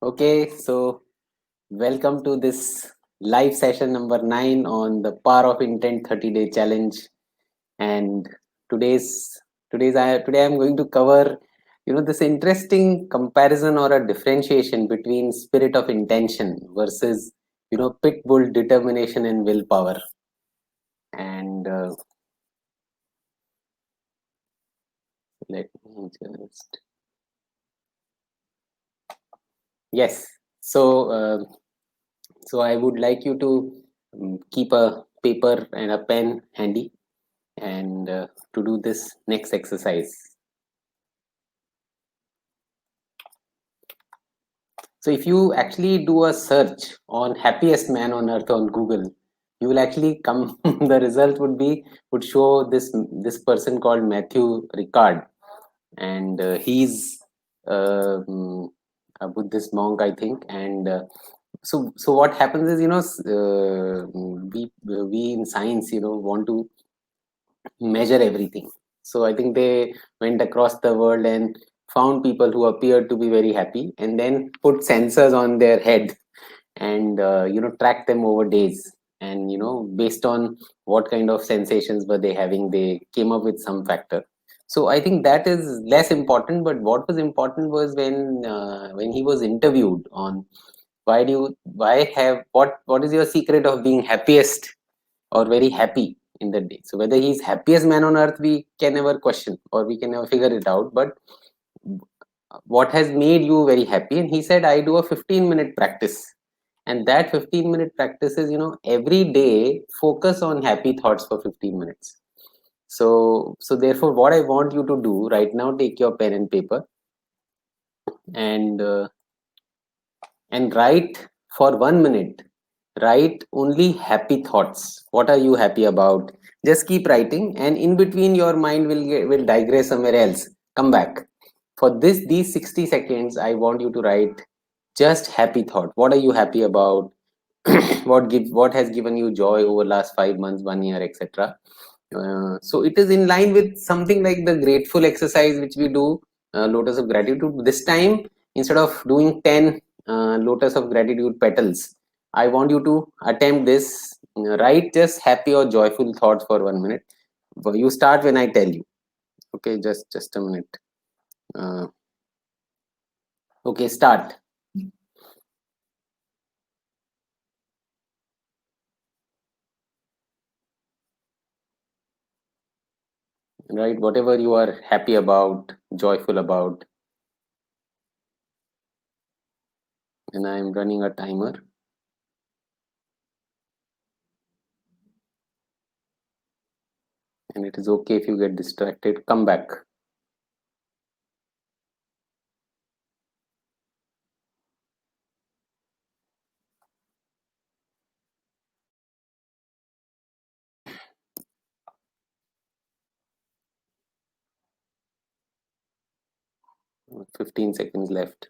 Okay, so welcome to this live session number 9 on the Power of Intent 30-day challenge. And today's today I'm going to cover this interesting comparison or a differentiation between spirit of intention versus pit bull determination and willpower. And let me just yes. So I would like you to keep a paper and a pen handy and to do this next exercise. So if you actually do a search on happiest man on earth on Google, you will actually come the result would show this person called Matthew Ricard, and he's a Buddhist monk, I think. And so what happens is, we in science, want to measure everything. So I think they went across the world and found people who appeared to be very happy, and then put sensors on their head and track them over days. And based on what kind of sensations were they having, they came up with some factor. So I think that is less important. But what was important was when he was interviewed on what is your secret of being happiest or very happy in the day. So whether he's happiest man on earth, we can never question or we can never figure it out. But what has made you very happy? And he said, I do a 15-minute practice. And that 15-minute practice is, every day focus on happy thoughts for 15 minutes. So therefore, what I want you to do right now, take your pen and paper and write for 1 minute. Write only happy thoughts. What are you happy about? Just keep writing, and in between your mind will digress somewhere else. Come back. For these 60 seconds, I want you to write just happy thought. What are you happy about? What has given you joy over last 5 months, 1 year, etc. So it is in line with something like the grateful exercise which we do, lotus of gratitude. This time, instead of doing 10 lotus of gratitude petals, I want you to attempt this. Write just happy or joyful thoughts for 1 minute. You start when I tell you. Okay, just a minute. Uh, okay, start. Right, whatever you are happy about, joyful about, and I am running a timer. And it is okay if you get distracted. Come back. 15 seconds left.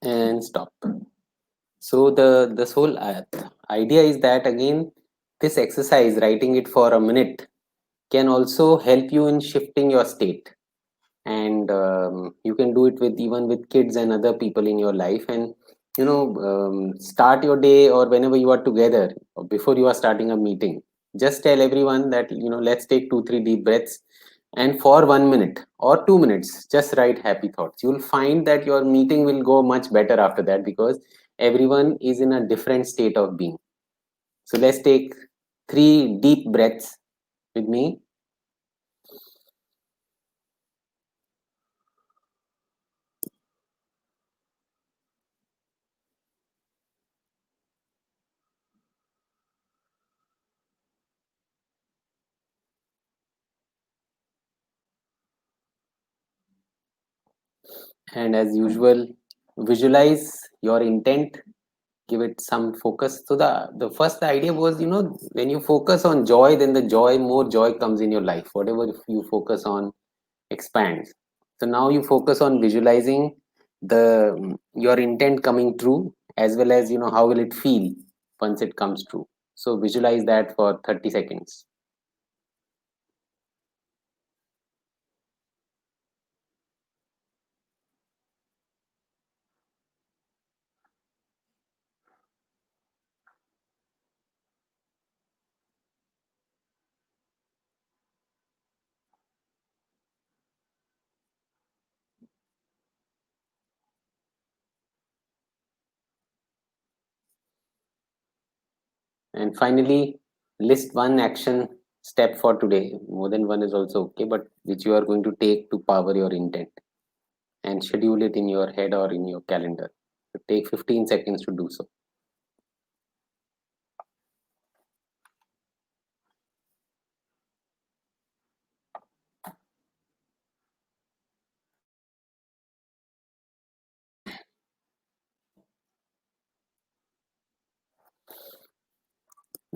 And stop. So this whole idea is that, again, this exercise, writing it for a minute, can also help you in shifting your state. And you can do it with even with kids and other people in your life. And start your day, or whenever you are together, or before you are starting a meeting, just tell everyone that, let's take 2 3 deep breaths, and for 1 minute or 2 minutes just write happy thoughts. You'll find that your meeting will go much better after that, because everyone is in a different state of being. So let's take 3 deep breaths with me. And as usual, visualize your intent, give it some focus. So the first idea was, when you focus on joy, then the more joy comes in your life. Whatever you focus on expands. So now you focus on visualizing your intent coming true, as well as how will it feel once it comes true. So visualize that for 30 seconds. And finally, list one action step for today. More than one is also okay, but which you are going to take to power your intent, and schedule it in your head or in your calendar. So take 15 seconds to do so.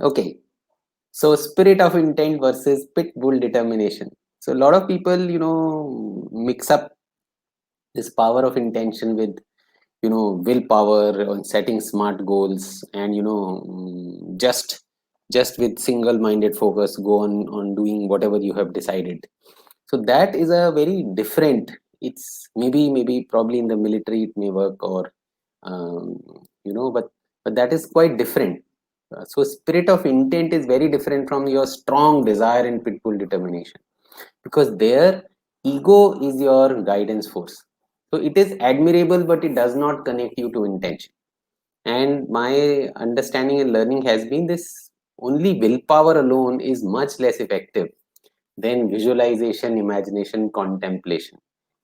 Okay. So spirit of intent versus pit bull determination. So a lot of people, mix up this power of intention with willpower on setting smart goals, and just with single minded focus go on doing whatever you have decided. So that is a very different. It's maybe probably in the military it may work, or um, but that is quite different. So spirit of intent is very different from your strong desire and pitbull determination, because their ego is your guidance force. So it is admirable, but it does not connect you to intention. And my understanding and learning has been this: only willpower alone is much less effective than visualization, imagination, contemplation,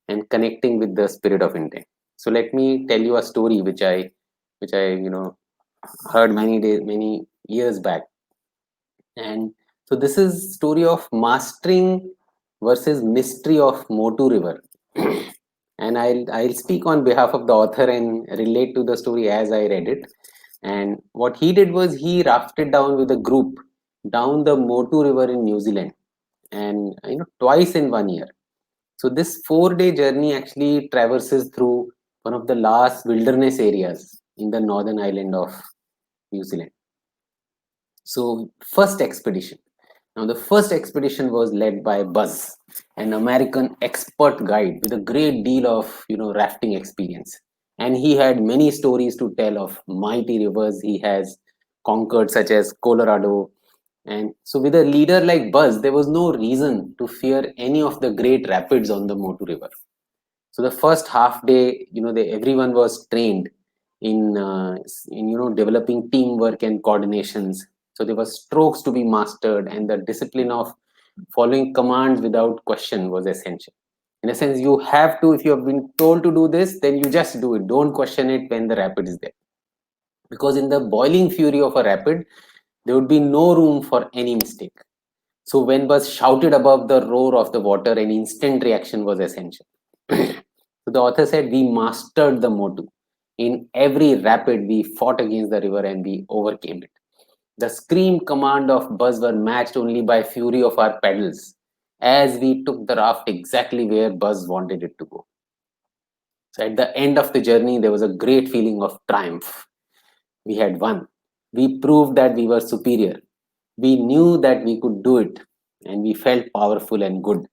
and connecting with the spirit of intent. So let me tell you a story which I heard many years back. And so this is story of mastering versus mystery of Motu River. And I'll speak on behalf of the author and relate to the story as I read it. And what he did was he rafted down with a group down the Motu River in New Zealand, and twice in 1 year. So this 4 day journey actually traverses through one of the last wilderness areas in the northern island of New Zealand. So first expedition. Now the first expedition was led by Buzz, an American expert guide with a great deal of rafting experience. And he had many stories to tell of mighty rivers he has conquered, such as Colorado. And so with a leader like Buzz, there was no reason to fear any of the great rapids on the Motu River. So the first half day, everyone was trained in developing teamwork and coordinations. So there were strokes to be mastered, and the discipline of following commands without question was essential. In a sense, you have to, if you have been told to do this, then you just do it. Don't question it when the rapid is there, because in the boiling fury of a rapid, there would be no room for any mistake. So when Buzz shouted above the roar of the water, an instant reaction was essential. So the author said, we mastered the Motu. In every rapid, we fought against the river and we overcame it. The scream command of Buzz were matched only by fury of our paddles, as we took the raft exactly where Buzz wanted it to go. So at the end of the journey, there was a great feeling of triumph. We had won. We proved that we were superior. We knew that we could do it, and we felt powerful and good.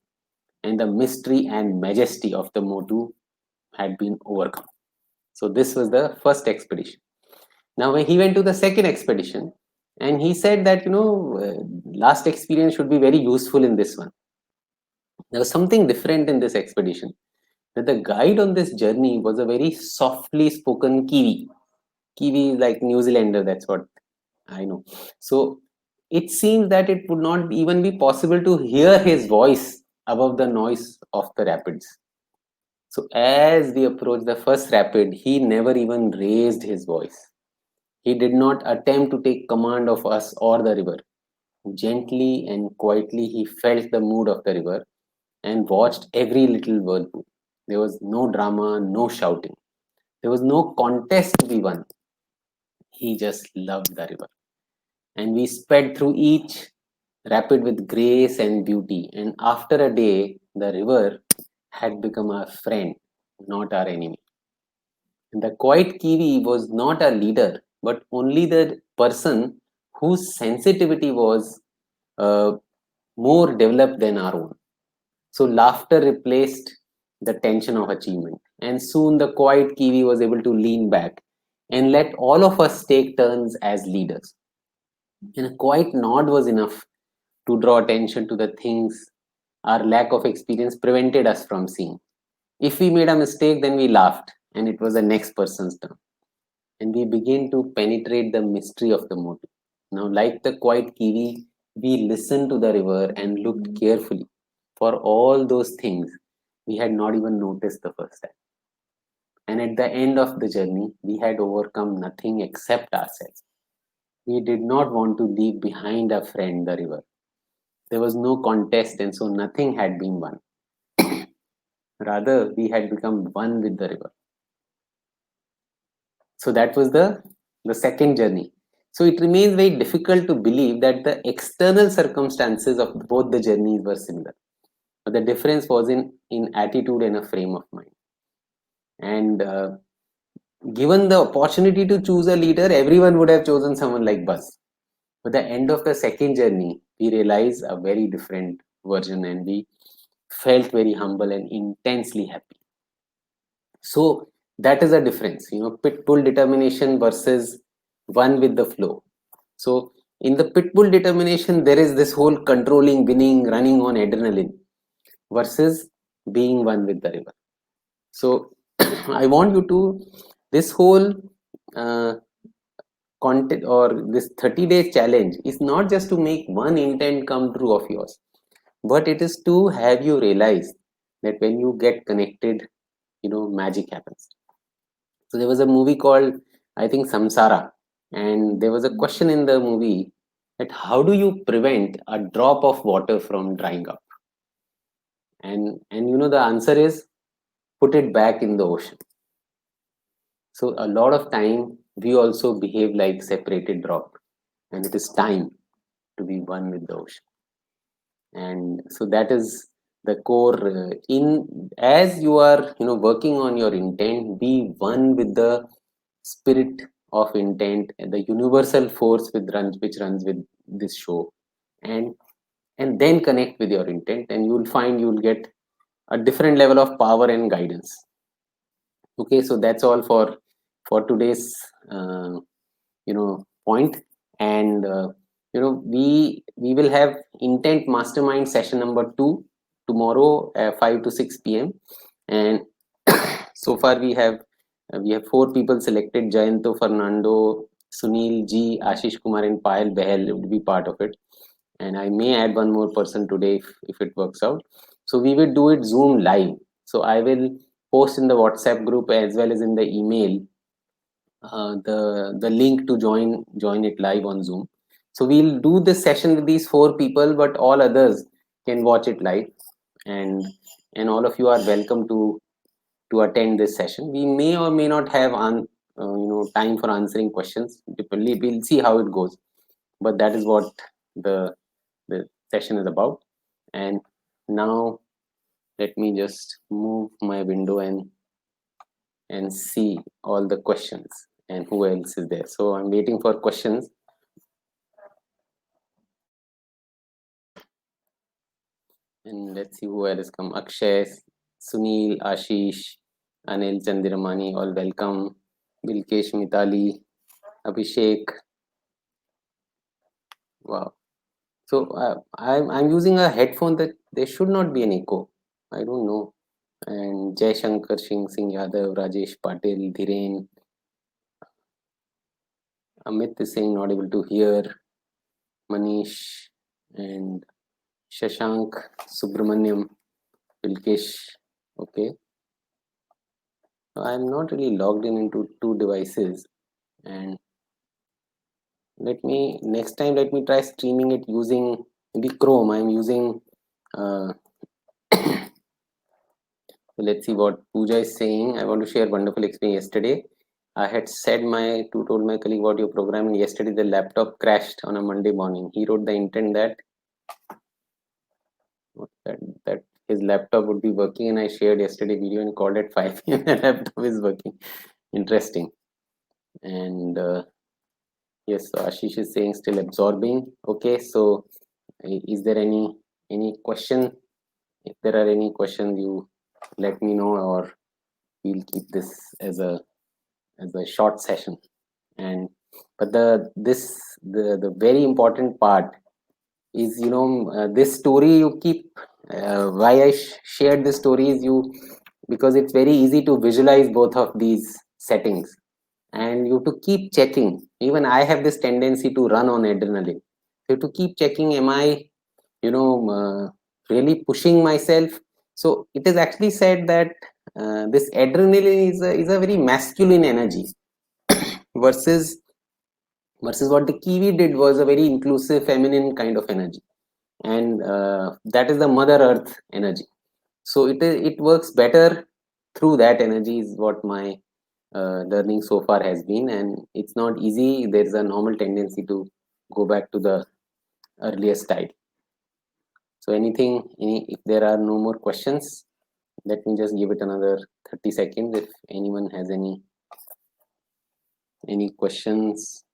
And the mystery and majesty of the Motu had been overcome. So this was the first expedition. Now when he went to the second expedition, and he said that last experience should be very useful in this one. There was something different in this expedition. That the guide on this journey was a very softly spoken Kiwi. Kiwi is like New Zealander. That's what I know. So it seems that it would not even be possible to hear his voice above the noise of the rapids. So as we approached the first rapid, he never even raised his voice. He did not attempt to take command of us or the river. Gently and quietly, he felt the mood of the river and watched every little whirlpool. There was no drama, no shouting. There was no contest to be won. He just loved the river. And we sped through each rapid with grace and beauty. And after a day, the river had become our friend, not our enemy. And the quiet Kiwi was not a leader, but only the person whose sensitivity was uh, more developed than our own. So laughter replaced the tension of achievement. And soon the quiet Kiwi was able to lean back and let all of us take turns as leaders. And a quiet nod was enough to draw attention to the things our lack of experience prevented us from seeing. If we made a mistake, then we laughed, and it was the next person's turn. And we began to penetrate the mystery of the motive. Now, like the quiet Kiwi, we listened to the river and looked carefully for all those things we had not even noticed the first time. And at the end of the journey, we had overcome nothing except ourselves. We did not want to leave behind a friend, the river. There was no contest, and so nothing had been won. Rather, we had become one with the river. So that was the second journey. So it remains very difficult to believe that the external circumstances of both the journeys were similar. But the difference was in attitude and a frame of mind. And given the opportunity to choose a leader, everyone would have chosen someone like Buzz. But the end of the second journey, we realized a very different version, and we felt very humble and intensely happy. So that is a difference, pit bull determination versus one with the flow. So in the pit bull determination, there is this whole controlling, winning, running on adrenaline versus being one with the river. So I want you to, this whole uh, content or this 30 days challenge is not just to make one intent come true of yours, but it is to have you realize that when you get connected, magic happens. So there was a movie called, I think, Samsara, and there was a question in the movie that how do you prevent a drop of water from drying up? And the answer is put it back in the ocean. So a lot of time we also behave like separated drop, and it is time to be one with the ocean. And so that is the core. In as you are working on your intent, be one with the spirit of intent and the universal force which runs with this show, and then connect with your intent, and you will find you will get a different level of power and guidance. Okay, so that's all for today's point. And we will have intent mastermind session number 2 tomorrow at 5 to 6 p.m. And so far we have 4 people selected: Jayanto, Fernando, Sunil G, Ashish Kumar, and Payal Behel would be part of it. And I may add one more person today if it works out. So we will do it Zoom live. So I will post in the WhatsApp group as well as in the email the link to join it live on Zoom. So we'll do this session with these 4 people, but all others can watch it live, and all of you are welcome to attend this session. We may or may not have time for answering questions. We'll see how it goes, but that is what the the session is about. And now let me just move my window and see all the questions and who else is there. So I'm waiting for questions. And let's see who else has come. Akshay, Sunil, Ashish, Anil Chandiramani, all welcome. Bilkesh, Mitali, Abhishek. Wow. So I'm using a headphone that there should not be an echo. I don't know. And Jai Shankar Singh Yadav, Rajesh Patil, Dhiren, Amit is saying not able to hear, Manish, and Shashank, Subramaniam, Bilkesh. Okay. I'm not really logged in into 2 devices, and next time let me try streaming it using maybe Chrome. I'm using uh, let's see what Pooja is saying. I want to share wonderful experience yesterday. I had told my colleague about your program, and yesterday the laptop crashed on a Monday morning. He wrote the intent that his laptop would be working, and I shared yesterday video and called at 5 p.m. The laptop is working. Interesting. And yes, so Ashish is saying still absorbing. Okay, so is there any question? If there are any questions, you let me know, or we'll keep this as a short session. And but the very important part is, this story you keep. Why I shared this story is because it's very easy to visualize both of these settings, and you have to keep checking. Even I have this tendency to run on adrenaline. So to keep checking, am I, really pushing myself? So it is actually said that this adrenaline is a very masculine energy, versus what the kiwi did was a very inclusive feminine kind of energy. And that is the mother earth energy. So it works better through that energy, is what my learning so far has been. And it's not easy. There's a normal tendency to go back to the earlier style. So if there are no more questions, let me just give it another 30 seconds if anyone has any questions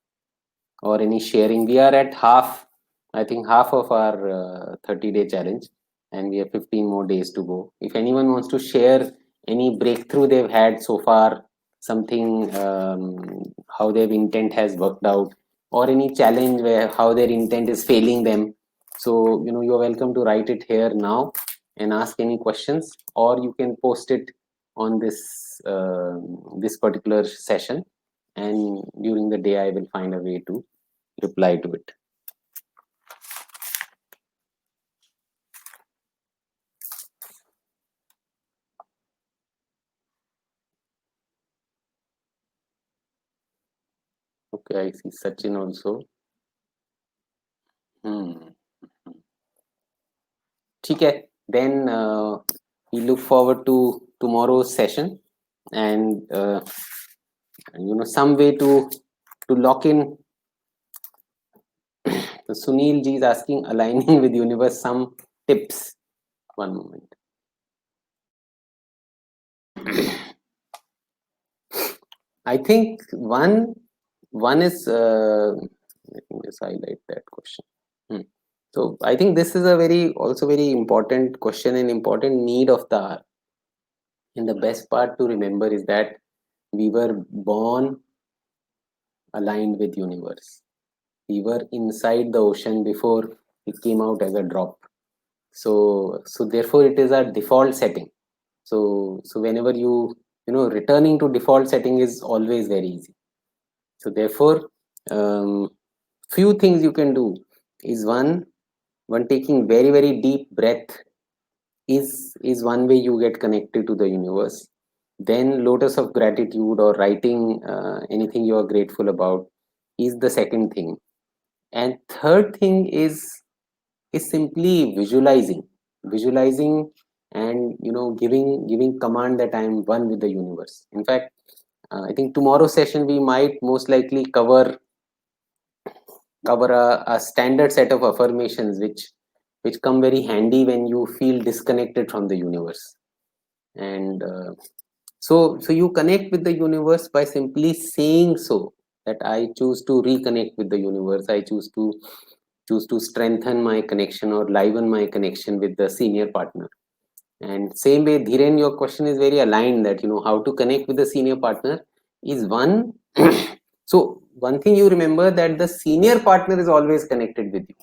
or any sharing. We are at I think half of our 30-day challenge, and we have 15 more days to go. If anyone wants to share any breakthrough they've had so far, something, how their intent has worked out, or any challenge where how their intent is failing them, so you're welcome to write it here now and ask any questions, or you can post it on this particular session, and during the day I will find a way to reply to it. Okay, I see Sachin also. Okay, then we look forward to tomorrow's session, and some way to lock in. Sunil ji is asking, aligning with universe, some tips. One moment. I think one is, let me just highlight that question. So I think this is a very important question and important need of the hour. And the best part to remember is that we were born aligned with universe. We were inside the ocean before it came out as a drop. So therefore it is our default setting. So whenever returning to default setting is always very easy. So therefore, few things you can do is one taking very deep breath is one way you get connected to the universe. Then lotus of gratitude, or writing anything you are grateful about, is the second thing. And third thing is simply visualizing, and giving command that I am one with the universe. In fact, I think tomorrow's session we might most likely cover a standard set of affirmations which come very handy when you feel disconnected from the universe. And so you connect with the universe by simply saying, so that I choose to reconnect with the universe. I choose to strengthen my connection or liven my connection with the senior partner. And same way, Dhiren, your question is very aligned, that how to connect with the senior partner is one. So one thing you remember, that the senior partner is always connected with you.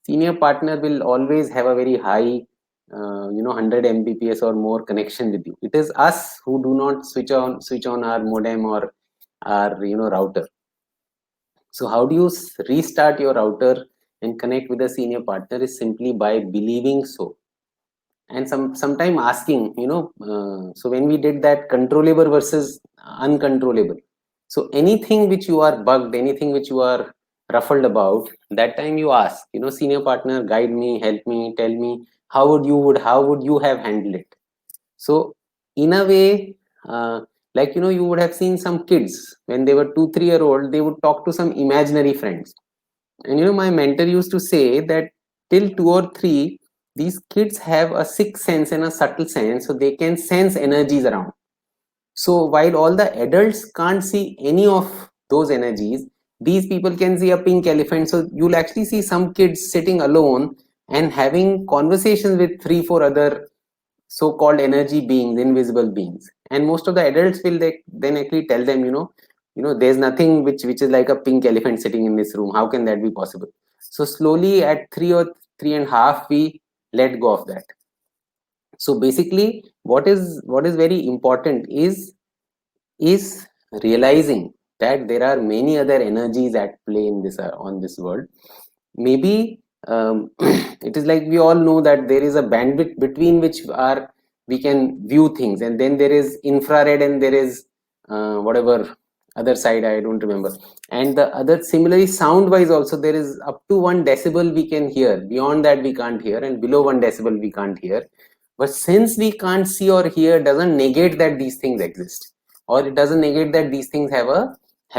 Senior partner will always have a very high 100 mbps or more connection with you. It is us who do not switch on our modem or our router. So how do you restart your router and connect with a senior partner? Is simply by believing so, and sometime asking, so when we did that controllable versus uncontrollable, so anything which you are bugged, anything which you are ruffled about, that time you ask, senior partner, guide me, help me, tell me how would you have handled it. So in a way, like you would have seen some kids when they were 2-3 year old, they would talk to some imaginary friends. And my mentor used to say that till 2 or 3, these kids have a sixth sense and a subtle sense, so they can sense energies around. So while all the adults can't see any of those energies, these people can see a pink elephant. So you'll actually see some kids sitting alone and having conversations with 3 4 other so-called energy beings, invisible beings. And most of the adults will then actually tell them, there's nothing which is like a pink elephant sitting in this room. How can that be possible? So slowly at 3 or 3.5, we let go of that. So basically, what is very important is realizing that there are many other energies at play in this on this world. Maybe it is like we all know that there is a bandwidth between which are we can view things, and then there is infrared, and there is whatever other side I don't remember. And the other, similarly, sound wise also, there is up to 1 decibel we can hear. Beyond that we can't hear, and below 1 decibel we can't hear. But since we can't see or hear, doesn't negate that these things exist, or it doesn't negate that these things have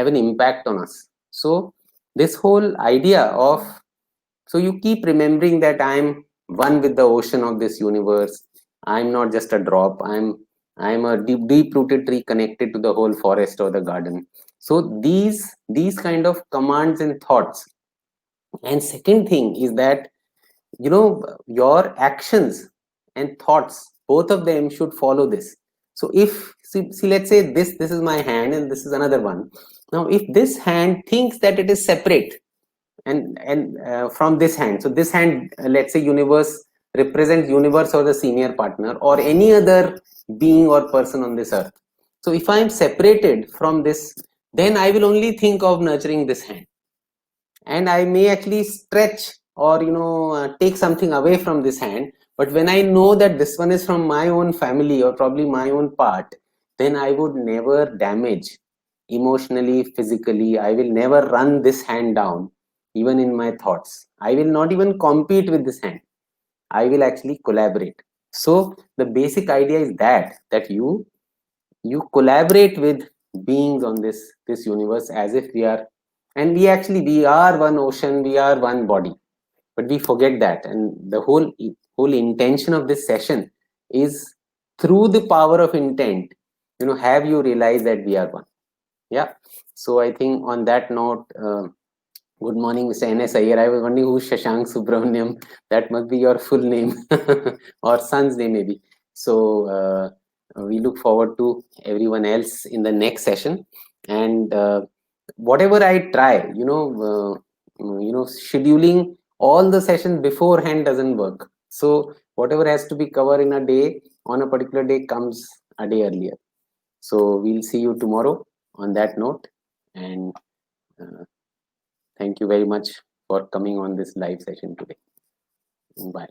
an impact on us. So this whole idea of, so you keep remembering that I'm one with the ocean of this universe. I'm not just a drop. I'm a deep rooted tree connected to the whole forest or the garden. So these kind of commands and thoughts. And second thing is that, your actions and thoughts, both of them should follow this. So if, see, let's say this is my hand and this is another one. Now if this hand thinks that it is separate, and from this hand, so this hand, let's say universe, represents universe or the senior partner or any other being or person on this earth. So if I am separated from this, then I will only think of nurturing this hand, and I may actually stretch or take something away from this hand. But when I know that this one is from my own family or probably my own part, then I would never damage emotionally, physically. I will never run this hand down. Even in my thoughts, I will not even compete with this hand. I will actually collaborate. So the basic idea is that you collaborate with beings on this universe, as if we are, and we are one ocean, we are one body. But we forget that, and the whole intention of this session is, through the power of intent, have you realize that we are one. Yeah. So I think on that note, good morning, Mr. N.S. Iyer. I was wondering who's Shashank Subramaniam. That must be your full name or son's name, maybe. So we look forward to everyone else in the next session. And whatever I try, scheduling all the sessions beforehand doesn't work. So whatever has to be covered in a day, on a particular day, comes a day earlier. So we'll see you tomorrow on that note. And thank you very much for coming on this live session today. Bye.